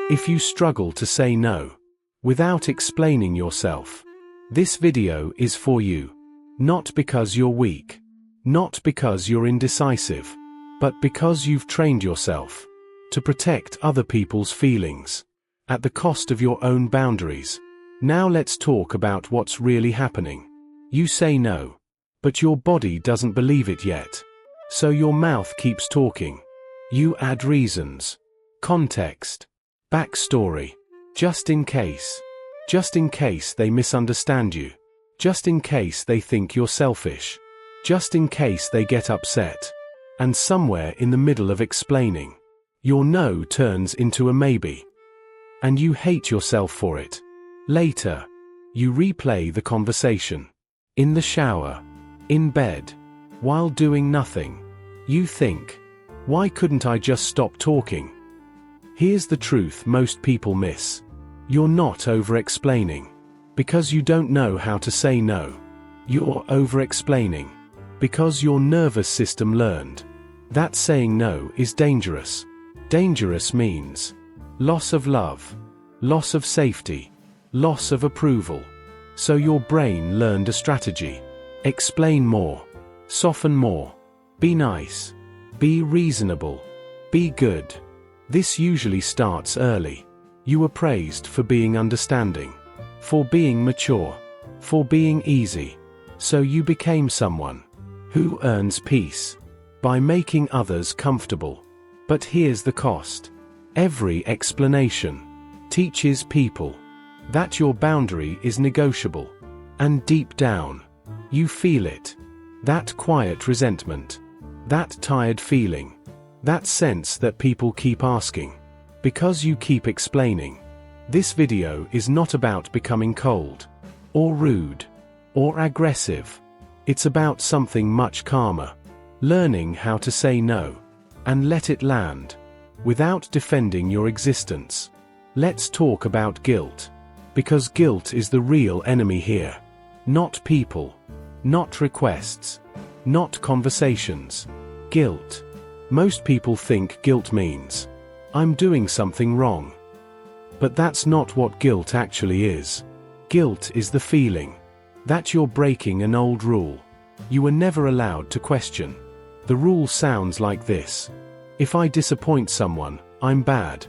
If you struggle to say no without explaining yourself, this video is for you. Not because you're weak, not because you're indecisive, but because you've trained yourself to protect other people's feelings at the cost of your own boundaries. Now let's talk about what's really happening. You say no, but your body doesn't believe it yet. So your mouth keeps talking. You add reasons, context, backstory, just in case. Just in case they misunderstand you. Just in case they think you're selfish. Just in case they get upset. And somewhere in the middle of explaining, your no turns into a maybe. And you hate yourself for it. Later, you replay the conversation. In the shower, in bed, while doing nothing. You think, why couldn't I just stop talking? Here's the truth most people miss. You're not over-explaining because you don't know how to say no. You're over-explaining because your nervous system learned that saying no is dangerous. Dangerous means loss of love, loss of safety, loss of approval. So your brain learned a strategy. Explain more, soften more, be nice, be reasonable, be good. This usually starts early. You were praised for being understanding, for being mature, for being easy. So you became someone who earns peace by making others comfortable. But here's the cost. Every explanation teaches people that your boundary is negotiable. And deep down, you feel it. That quiet resentment, that tired feeling, that sense that people keep asking, because you keep explaining. This video is not about becoming cold, or rude, or aggressive. It's about something much calmer. Learning how to say no, and let it land, without defending your existence. Let's talk about guilt. Because guilt is the real enemy here. Not people. Not requests. Not conversations. Guilt. Most people think guilt means I'm doing something wrong. But that's not what guilt actually is. Guilt is the feeling that you're breaking an old rule you were never allowed to question. The rule sounds like this. If I disappoint someone, I'm bad.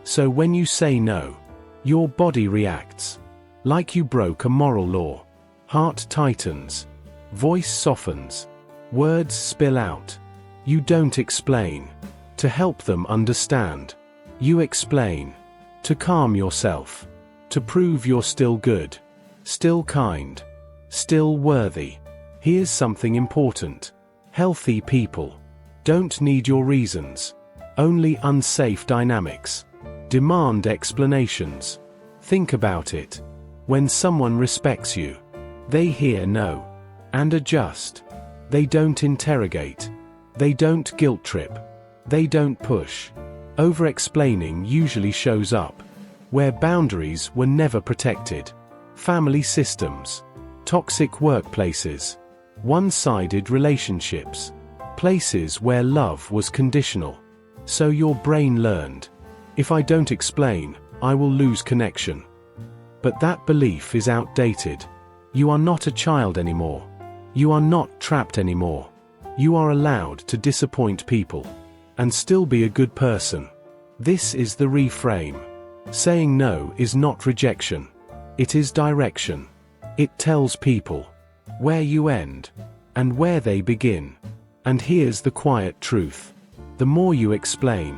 So when you say no, your body reacts like you broke a moral law. Heart tightens, voice softens, words spill out. You don't explain to help them understand. You explain to calm yourself, to prove you're still good, still kind, still worthy. Here's something important. Healthy people don't need your reasons, only unsafe dynamics. Demand explanations. Think about it. When someone respects you, they hear no and adjust. They don't interrogate. They don't guilt trip. They don't push. Over-explaining usually shows up where boundaries were never protected. Family systems, toxic workplaces, one-sided relationships, places where love was conditional. So your brain learned, if I don't explain, I will lose connection. But that belief is outdated. You are not a child anymore. You are not trapped anymore. You are allowed to disappoint people and still be a good person. This is the reframe. Saying no is not rejection. It is direction. It tells people where you end and where they begin. And here's the quiet truth. The more you explain,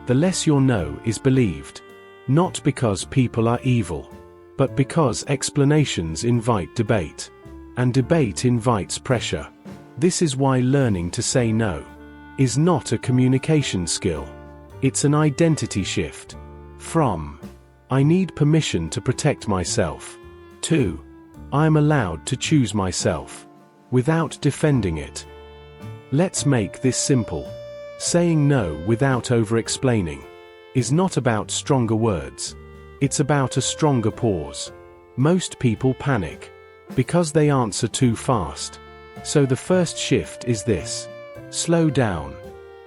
the less your no is believed. Not because people are evil, but because explanations invite debate. And debate invites pressure. This is why learning to say no is not a communication skill. It's an identity shift. From, I need permission to protect myself, to, I am allowed to choose myself, without defending it. Let's make this simple. Saying no without over-explaining is not about stronger words. It's about a stronger pause. Most people panic because they answer too fast. So the first shift is this. Slow down.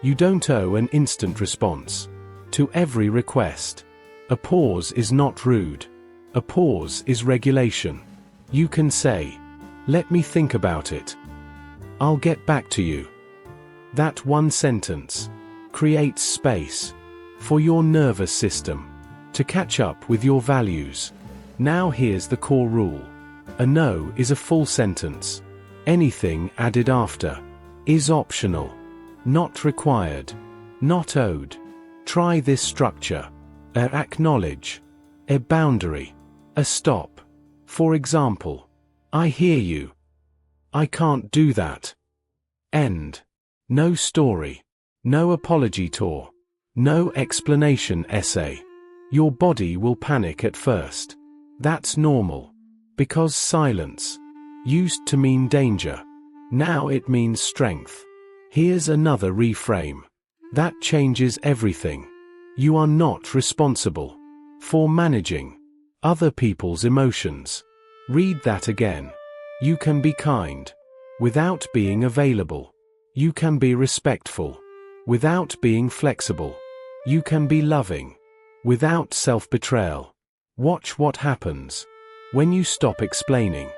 You don't owe an instant response to every request. A pause is not rude. A pause is regulation. You can say, "Let me think about it. I'll get back to you." That one sentence creates space for your nervous system to catch up with your values. Now here's the core rule. A no is a full sentence. Anything added after is optional, not required, not owed. Try this structure. A acknowledge, a boundary, a stop. For example, "I hear you. I can't do that." End. No story. No apology tour. No explanation essay. Your body will panic at first. That's normal. Because silence used to mean danger. Now it means strength. Here's another reframe. That changes everything. You are not responsible for managing other people's emotions. Read that again. You can be kind without being available. You can be respectful without being flexible. You can be loving without self-betrayal. Watch what happens when you stop explaining.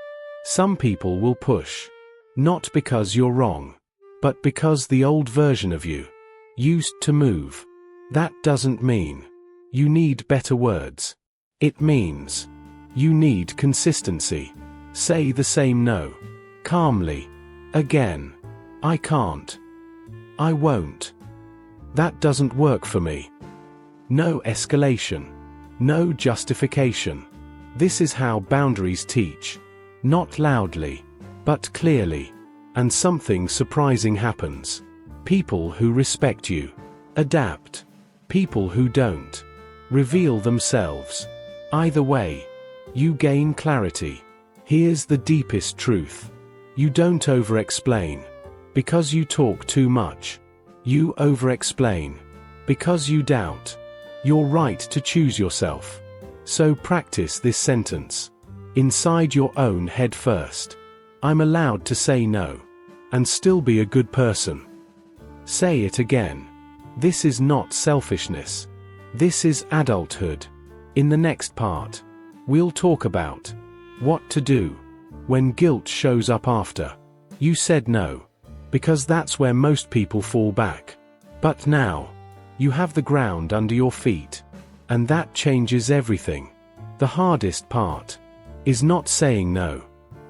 Some people will push, not because you're wrong, but because the old version of you used to move. That doesn't mean you need better words. It means you need consistency. Say the same no calmly. Again. "I can't. I won't. That doesn't work for me." No escalation. No justification. This is how boundaries teach. Not loudly, but clearly. And something surprising happens. People who respect you adapt. People who don't reveal themselves. Either way, you gain clarity. Here's the deepest truth. You don't over-explain because you talk too much. You over-explain because you doubt your right to choose yourself. So practice this sentence inside your own head first. "I'm allowed to say no and still be a good person." Say it again. This is not selfishness. This is adulthood. In the next part, we'll talk about what to do when guilt shows up after you said no, because that's where most people fall back. But now, you have the ground under your feet, and that changes everything. The hardest part is not saying no.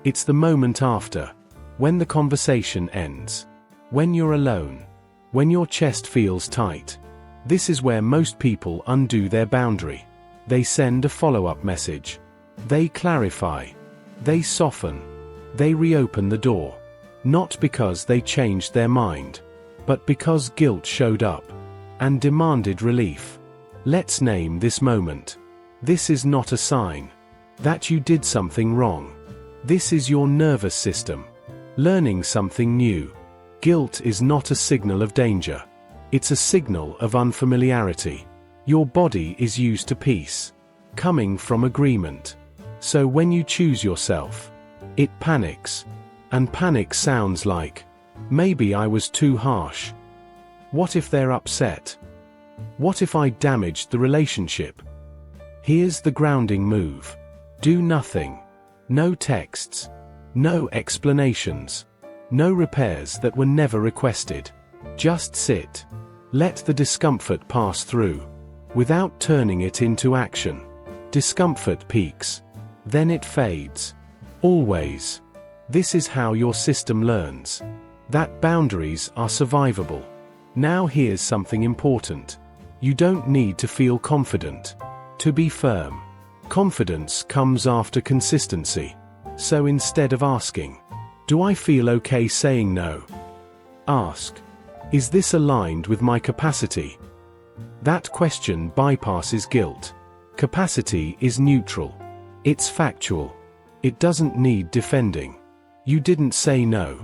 It's the moment after, when the conversation ends, when you're alone, when your chest feels tight. This is where most people undo their boundary. They send a follow-up message. They clarify. They soften. They reopen the door. Not because they changed their mind, but because guilt showed up and demanded relief. Let's name this moment. This is not a sign that you did something wrong. This is your nervous system learning something new. Guilt is not a signal of danger. It's a signal of unfamiliarity. Your body is used to peace, coming from agreement. So when you choose yourself, it panics. And panic sounds like, maybe I was too harsh. What if they're upset? What if I damaged the relationship? Here's the grounding move. Do nothing. No texts. No explanations. No repairs that were never requested. Just sit. Let the discomfort pass through, without turning it into action. Discomfort peaks. Then it fades. Always. This is how your system learns that boundaries are survivable. Now here's something important. You don't need to feel confident to be firm. Confidence comes after consistency. So instead of asking, "Do I feel okay saying no?" ask, "Is this aligned with my capacity?" That question bypasses guilt. Capacity is neutral. It's factual. It doesn't need defending. You didn't say no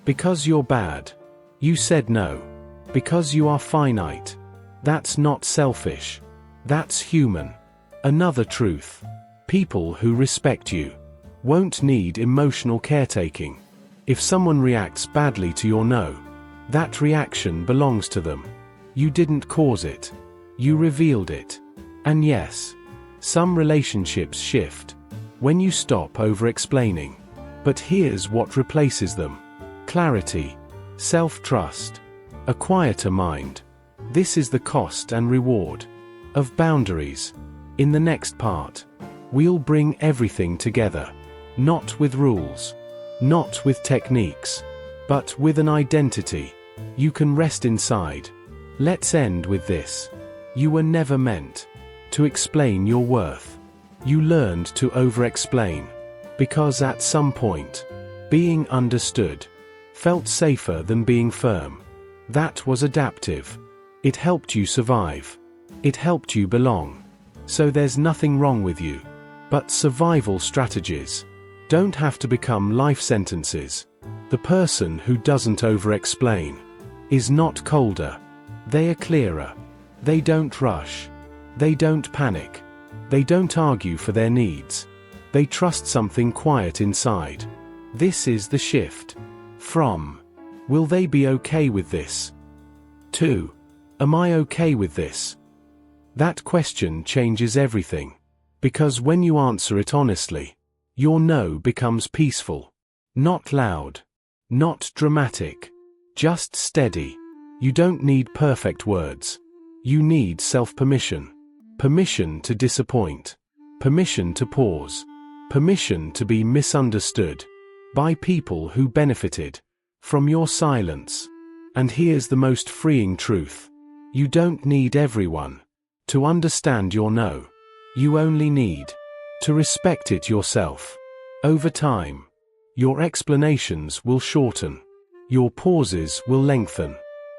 because you're bad. You said no because you are finite. That's not selfish. That's human. Another truth. People who respect you won't need emotional caretaking. If someone reacts badly to your no, that reaction belongs to them. You didn't cause it. You revealed it. And yes, some relationships shift when you stop over-explaining. But here's what replaces them: clarity, self-trust, a quieter mind. This is the cost and reward of boundaries. In the next part, we'll bring everything together, not with rules, not with techniques, but with an identity you can rest inside. Let's end with this. You were never meant to explain your worth. You learned to over-explain because at some point, being understood felt safer than being firm. That was adaptive. It helped you survive. It helped you belong. So there's nothing wrong with you. But survival strategies don't have to become life sentences. The person who doesn't over-explain is not colder. They are clearer. They don't rush. They don't panic. They don't argue for their needs. They trust something quiet inside. This is the shift. From, will they be okay with this? To, am I okay with this? That question changes everything. Because when you answer it honestly, your no becomes peaceful. Not loud. Not dramatic. Just steady. You don't need perfect words. You need self-permission. Permission to disappoint. Permission to pause. Permission to be misunderstood by people who benefited from your silence. And here's the most freeing truth. You don't need everyone to understand your no. You only need to respect it yourself. Over time, your explanations will shorten. Your pauses will lengthen.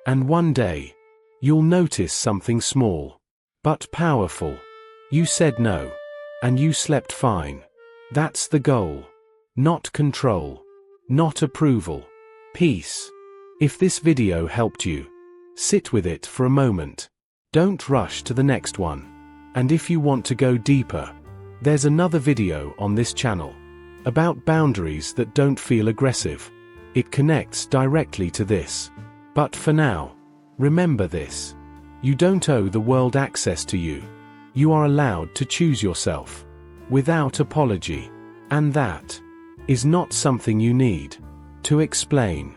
And one day, you'll notice something small, but powerful. You said no, and you slept fine. That's the goal. Not control. Not approval. Peace. If this video helped you, sit with it for a moment. Don't rush to the next one. And if you want to go deeper, there's another video on this channel about boundaries that don't feel aggressive. It connects directly to this. But for now, remember this. You don't owe the world access to you. You are allowed to choose yourself without apology. And that is not something you need to explain.